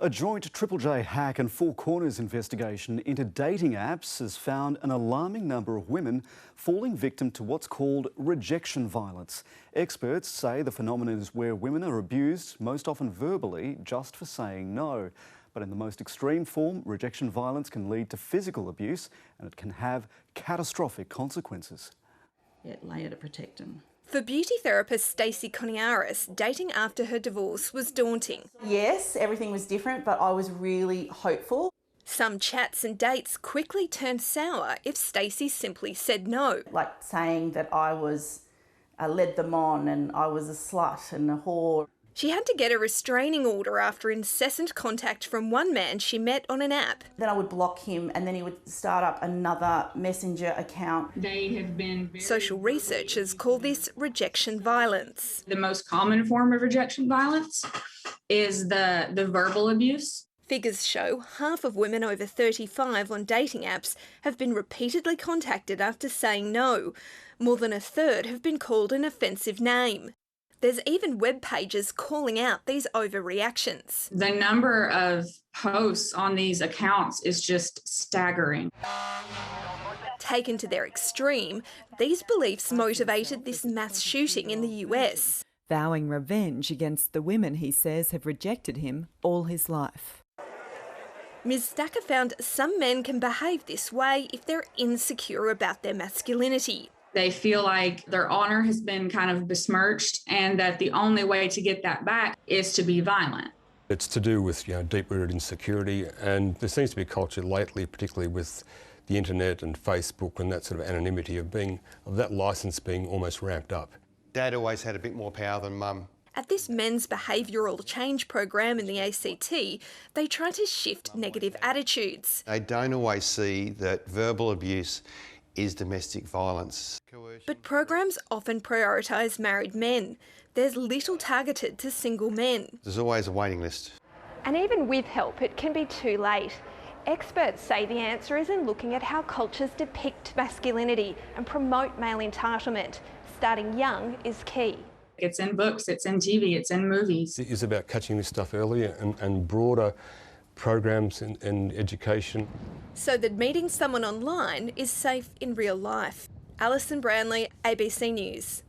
A joint Triple J hack and Four Corners investigation into dating apps has found an alarming number of women falling victim to what's called rejection violence. Experts say the phenomenon is where women are abused, most often verbally, just for saying no. But in the most extreme form, rejection violence can lead to physical abuse and it can have catastrophic consequences. Layer to protect them. For beauty therapist Stacey Coniaris, dating after her divorce was daunting. Yes, everything was different, but I was really hopeful. Some chats and dates quickly turned sour if Stacey simply said no. Like saying that I led them on and I was a slut and a whore. She had to get a restraining order after incessant contact from one man she met on an app. Then I would block him and then he would start up another messenger account. They have been Social researchers call this rejection violence. The most common form of rejection violence is the verbal abuse. Figures show half of women over 35 on dating apps have been repeatedly contacted after saying no. More than a third have been called an offensive name. There's even web pages calling out these overreactions. The number of posts on these accounts is just staggering. Taken to their extreme, these beliefs motivated this mass shooting in the US. Vowing revenge against the women he says have rejected him all his life. Ms. Stacker found some men can behave this way if they're insecure about their masculinity. They feel like their honour has been kind of besmirched and that the only way to get that back is to be violent. It's to do with deep-rooted insecurity, and there seems to be a culture lately, particularly with the internet and Facebook and that sort of anonymity of that licence being almost ramped up. Dad always had a bit more power than Mum. At this men's behavioural change program in the ACT, they try to shift negative attitudes. They don't always see that verbal abuse is domestic violence. But programs often prioritise married men. There's little targeted to single men. There's always a waiting list. And even with help, it can be too late. Experts say the answer is in looking at how cultures depict masculinity and promote male entitlement. Starting young is key. It's in books, it's in TV, it's in movies. It is about catching this stuff earlier and broader programs in education. So that meeting someone online is safe in real life. Alison Brownlee, ABC News.